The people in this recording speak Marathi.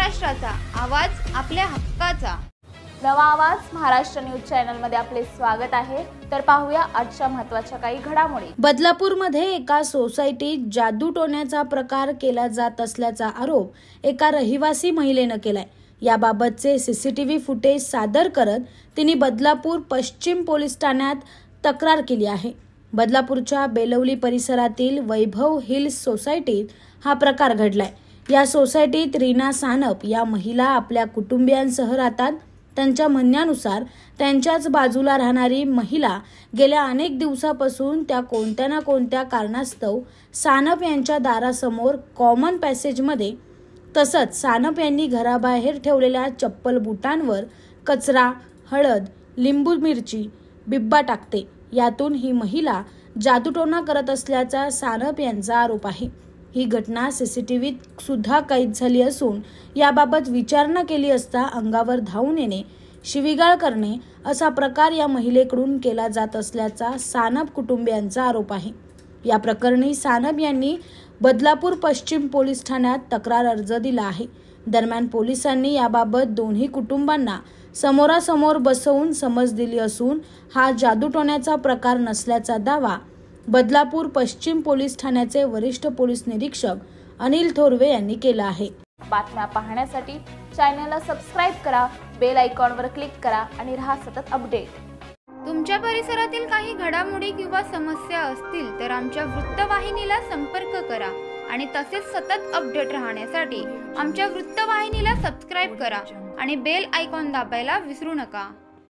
महाराष्ट्राचा आवाज आपल्या हक्काचा। नवा आवाज महाराष्ट्र न्यूज चॅनल मध्ये आपले स्वागत आहे। तर पाहूया आजच्या महत्त्वाच्या काही घडामोडी। बदलापूरमध्ये एका सोसायटीत जादूटोण्याचा प्रकार केला जात असल्याचा आरोप एका रहिवासी महिलेने केलाय। याबाबतचे सीसीटीव्ही फुटेज सादर करत तिने बदलापूर पश्चिम पोलीस ठाण्यात तक्रार केली आहे। बदलापूरच्या बेलवली परिसरातील वैभव हिल्स सोसायटीत हा प्रकार घडलाय। या सोसायटीत रीना सानप या महिला आपल्या कुटुंबियांसह राहतात। त्यांच्या म्हणण्यानुसार त्यांच्याच बाजूला राहणारी महिला गेल्या अनेक दिवसापासून त्या कोणत्या ना कोणत्या कारणास्तव सानप यांच्या दारासमोर कॉमन पॅसेजमध्ये तसंच सानप यांनी घराबाहेर ठेवलेल्या चप्पल बुटांवर कचरा, हळद, लिंबू मिरची, बिब्बा टाकते। यातून ही महिला जादूटोणा करत असल्याचा सानप यांचा आरोप आहे। ही घटना सीसीटीव्हीत सुद्धा कैद झाली असून याबाबत विचारणा केली असता अंगावर धावून येणे, शिवीगाळ करणे असा प्रकार या महिलेकडून केला जात असल्याचा सानप कुटुंबियांचा आरोप आहे। या प्रकरणी सानप यांनी बदलापूर पश्चिम पोलीस ठाण्यात तक्रार अर्ज दिला आहे। दरम्यान पोलिसांनी याबाबत दोन्ही कुटुंबांना समोरासमोर बसवून समज दिली असून हा जादूटोण्याचा प्रकार नसल्याचा दावा बदलापूर पश्चिम पोलीस ठाण्याचे वरिष्ठ पोलीस निरीक्षक अनिल थोरवे यांनी केला आहे। बातम्या पाहण्यासाठी चॅनलला सबस्क्राइब करा, बेल आयकॉनवर क्लिक करा आणि रहा सतत अपडेट। तुमच्या परिसरातील काही घडामोडी किंवा समस्या असतील तर आमच्या वृत्तवाहिनीला संपर्क करा आणि तसेच सतत अपडेट राहण्यासाठी आमच्या वृत्तवाहिनीला सबस्क्राइब करा आणि बेल आयकॉन दाबायला विसरू नका।